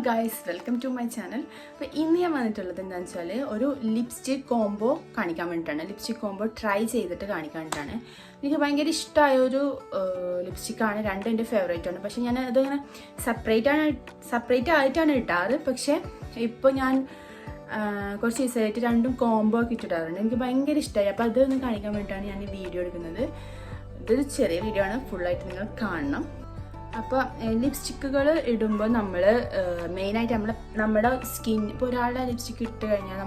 Guys, welcome to my channel. അപ്പോൾ ഇന്ന് ഞാൻ വന്നിട്ടുള്ളത് എന്താണെന്ന് വെച്ചാൽ ഒരു ലിപ്സ്റ്റിക് കോംബോ കാണിക്കാൻ വേണ്ടിയിട്ടാണ്. ലിപ്സ്റ്റിക് കോംബോ ട്രൈ ചെയ്തിട്ട് കാണിക്കാൻ വേണ്ടിയിട്ടാണ്. എനിക്ക് ഭയങ്കര ഇഷ്ടമായ ഒരു ലിപ്സ്റ്റിക്കാണ്. രണ്ടും എൻ്റെ ഫേവറേറ്റാണ്. പക്ഷേ ഞാൻ അതിങ്ങനെ സെപ്പറേറ്റ് ആയിട്ടാണ് ഇട്ടാറ്. പക്ഷേ ഇപ്പോൾ ഞാൻ കുറച്ച് ദിവസമായിട്ട് രണ്ടും കോംബോ ഒക്കെ ഇട്ടിട്ടാറുണ്ട്. എനിക്ക് ഭയങ്കര ഇഷ്ടമായി. അപ്പോൾ അതൊന്ന് കാണിക്കാൻ വേണ്ടിയിട്ടാണ് ഞാൻ ഈ വീഡിയോ എടുക്കുന്നത്. ഇതൊരു ചെറിയ വീഡിയോ ആണ്, ഫുള്ളായിട്ട് നിങ്ങൾ കാണണം. അപ്പോൾ ലിപ്സ്റ്റിക്കുകൾ ഇടുമ്പോൾ നമ്മൾ മെയിനായിട്ട് നമ്മുടെ സ്കിൻ, ഇപ്പോൾ ഒരാളുടെ ലിപ്സ്റ്റിക്ക് ഇട്ട് കഴിഞ്ഞാൽ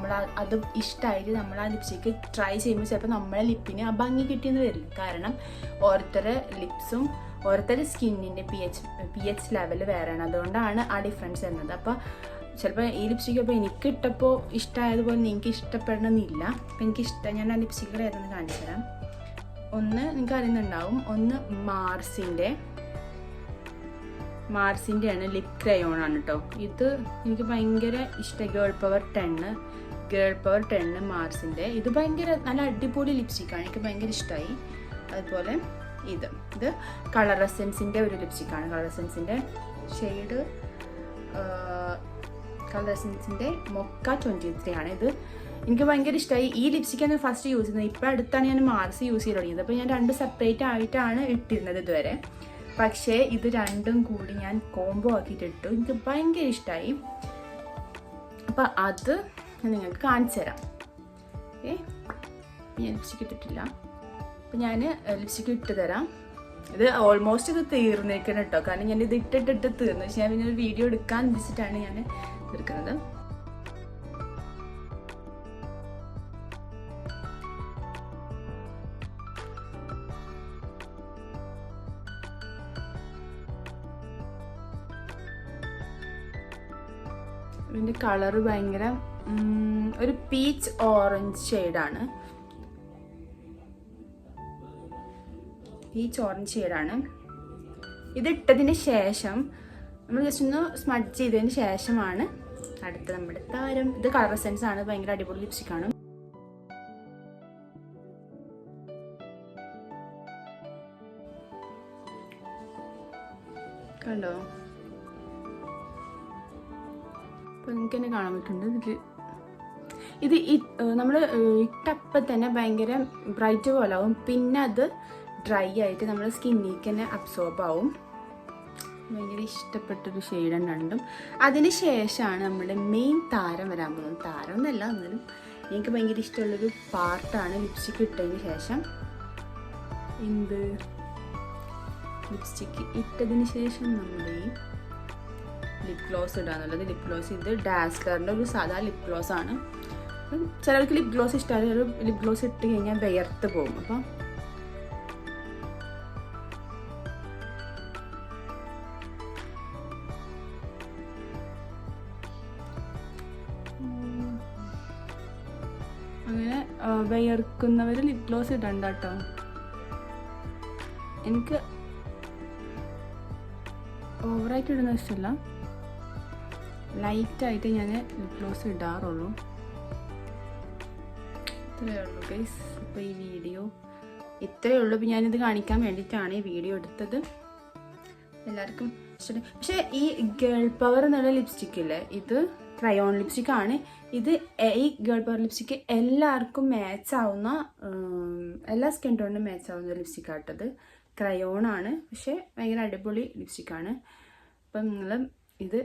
അത് ഇഷ്ടമായിട്ട് നമ്മൾ ആ ലിപ്സ്റ്റിക്ക് ട്രൈ ചെയ്യുമ്പോൾ ചിലപ്പോൾ നമ്മളെ ലിപ്പിന് ആ ഭംഗി കിട്ടിയെന്ന് വരില്ല. കാരണം ഓരോരുത്തരുടെ ലിപ്സും ഓരോരുത്തരുടെ സ്കിന്നിൻ്റെ പി എച്ച് ലെവൽ വേറെയാണ്. അതുകൊണ്ടാണ് ആ ഡിഫറൻസ് വരുന്നത്. അപ്പോൾ ചിലപ്പോൾ ഈ ലിപ്സ്റ്റിക്ക് ഇപ്പോൾ എനിക്ക് ഇട്ടപ്പോൾ ഇഷ്ടമായതുപോലെ നിങ്ങൾക്ക് ഇഷ്ടപ്പെടണമെന്നില്ല. അപ്പോൾ എനിക്കിഷ്ടം, ഞാൻ ആ ലിപ്സ്റ്റിക്കുകൾ ഏതെന്ന് കാണിച്ചു തരാം. ഒന്ന് നിങ്ങൾക്ക് അറിയുന്നുണ്ടാവും, ഒന്ന് മാർസിൻ്റെ ആണ്, ലിപ് ക്രയോൺ ആണ് കേട്ടോ. ഇത് എനിക്ക് ഭയങ്കര ഇഷ്ടമായി. Girl power 10 മാർസിൻ്റെ. ഇത് ഭയങ്കര നല്ല അടിപൊളി ലിപ്സ്റ്റിക്കാണ്, എനിക്ക് ഭയങ്കര ഇഷ്ടമായി. അതുപോലെ ഇത് കളർ എസൻസിൻ്റെ ഒരു ലിപ്സ്റ്റിക്കാണ്. കളർ എസൻസിൻ്റെ ഷെയ്ഡ് കളർ എസൻസിൻ്റെ മൊക്ക 23 ആണ്. ഇത് എനിക്ക് ഭയങ്കര ഇഷ്ടമായി. ഈ ലിപ്സ്റ്റിക്കാണ് ഫസ്റ്റ് യൂസ് ചെയ്യുന്നത്. ഇപ്പോൾ അടുത്താണ് ഞാൻ മാർസ് യൂസ് ചെയ്ത് തുടങ്ങിയത്. അപ്പോൾ ഞാൻ രണ്ട് സെപ്പറേറ്റ് ആയിട്ടാണ് ഇട്ടിരുന്നത് ഇതുവരെ. പക്ഷേ ഇത് രണ്ടും കൂടി ഞാൻ കോംബോ ആക്കിയിട്ട് ഇട്ടു. എനിക്ക് ഭയങ്കര ഇഷ്ടമായി. അപ്പം അത് ഞാൻ നിങ്ങൾക്ക് കാണിച്ചു തരാം. ഓക്കെ, ഞാൻ ലിപ്സ്റ്റിക്ക് ഇട്ടിട്ടില്ല. അപ്പം ഞാൻ ലിപ്സ്റ്റിക്ക് ഇട്ട് തരാം. ഇത് ഓൾമോസ്റ്റ് ഇത് തീർന്നേക്കണം കേട്ടോ. കാരണം ഞാൻ ഇത് ഇട്ടിട്ട് തീർന്നു. പക്ഷേ ഞാൻ പിന്നെ ഒരു വീഡിയോ എടുക്കാൻ വെച്ചിട്ടാണ് ഞാൻ എടുക്കുന്നത്. ഇതിൻ്റെ കളറ് ഭയങ്കര ഒരു പീച്ച് ഓറഞ്ച് ഷെയ്ഡാണ്. ഇതിട്ടതിന് ശേഷം നമ്മൾ ജസ്റ്റ് ഒന്ന് സ്മഡ്ജ് ചെയ്തതിന് ശേഷമാണ് അടുത്ത നമ്മുടെ താരം. ഇത് കളർ എസൻസ് ആണ്, ഭയങ്കര അടിപൊളി ലിപ്സ്റ്റിക്കാണ്. കണ്ടോ? അപ്പോൾ നിങ്ങൾക്ക് തന്നെ കാണാൻ പറ്റുന്നുണ്ട്. ഇത് നമ്മൾ ഇട്ടപ്പം തന്നെ ഭയങ്കര ബ്രൈറ്റ് പോലെ ആവും. പിന്നെ അത് ഡ്രൈ ആയിട്ട് നമ്മുടെ സ്കിന്നിലേക്ക് തന്നെ അബ്സോർബ് ആവും. ഭയങ്കര ഇഷ്ടപ്പെട്ടൊരു ഷെയ്ഡാണ് രണ്ടും. അതിന് ശേഷമാണ് നമ്മുടെ മെയിൻ താരം വരാൻ പോകുന്നത്. താരം എന്നല്ല, എന്നാലും എനിക്ക് ഭയങ്കര ഇഷ്ടമുള്ളൊരു പാർട്ടാണ് ലിപ്സ്റ്റിക്ക് ഇട്ടതിന് ശേഷം. ലിപ്സ്റ്റിക്ക് ഇട്ടതിന് ശേഷം നമ്മുടെ ഈ ലിപ് ഗ്ലോസ് ഇടാന്നുള്ളത്. ലിപ് ഗ്ലോസ് ഇത് ഡാസ്ലറിൻ്റെ ഒരു സാധാ ലിപ് ഗ്ലോസ് ആണ്. അപ്പം ചിലർക്ക് ലിപ് ഗ്ലോസ് ഇഷ്ടമാണ്. ഒരു ലിപ് ഗ്ലോസ് ഇട്ട് കഴിഞ്ഞാൽ വിയർത്ത് പോകും. അപ്പം അങ്ങനെ വിയർക്കുന്നവർ ലിപ് ഗ്ലോസ് ഇടണ്ട കേട്ടോ. എനിക്ക് ഓവറായിട്ട് ഇടുന്ന ഇഷ്ടമല്ല, ലൈറ്റായിട്ട് ഞാൻ ലിപ് ഗ്ലോസ് ഇടാറുള്ളൂ. ഇത്രയേ ഉള്ളൂ ഗൈസ്. അപ്പോൾ ഈ വീഡിയോ ഇത്രയേ ഉള്ളൂ. അപ്പോൾ ഞാനിത് കാണിക്കാൻ വേണ്ടിയിട്ടാണ് ഈ വീഡിയോ എടുത്തത്. എല്ലാവർക്കും ഇഷ്ടം. പക്ഷേ ഈ ഗേൾ പവർ എന്നുള്ള ലിപ്സ്റ്റിക്കില്ലേ, ഇത് ക്രയോൺ ലിപ്സ്റ്റിക്കാണ്. ഈ ഗേൾ പവർ ലിപ്സ്റ്റിക്ക് എല്ലാവർക്കും മാച്ച് ആവുന്ന, എല്ലാ സ്കിൻ ടോണിനും മാച്ച് ആവുന്ന ലിപ്സ്റ്റിക്കാട്ടത്. ക്രയോണാണ്, പക്ഷേ ഭയങ്കര അടിപൊളി ലിപ്സ്റ്റിക്കാണ്. അപ്പം നിങ്ങൾ ഇത്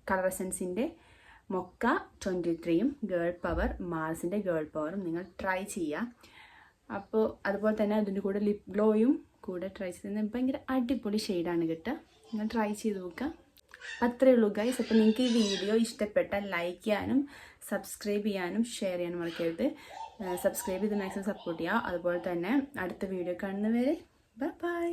കളർ എസൻസിൻ്റെ മൊക്ക 23യും ഗേൾ പവർ മാർസിൻ്റെ ഗേൾ പവറും നിങ്ങൾ ട്രൈ ചെയ്യുക. അപ്പോൾ അതുപോലെ തന്നെ അതിൻ്റെ കൂടെ ലിപ് ഗ്ലോയും കൂടെ ട്രൈ ചെയ്ത് ഭയങ്കര അടിപൊളി ഷെയ്ഡാണ് കിട്ടുക. നിങ്ങൾ ട്രൈ ചെയ്ത് നോക്കുക. അത്രയേ ഉള്ളൂ ഗൈസ്. അപ്പോൾ നിങ്ങൾക്ക് ഈ വീഡിയോ ഇഷ്ടപ്പെട്ടാൽ ലൈക്ക് ചെയ്യാനും സബ്സ്ക്രൈബ് ചെയ്യാനും ഷെയർ ചെയ്യാനും മറക്കരുത്. സബ്സ്ക്രൈബ് ചെയ്ത് മാക്സിമം സപ്പോർട്ട് ചെയ്യുക. അതുപോലെ തന്നെ അടുത്ത വീഡിയോ കാണുന്നവരെ ബൈ.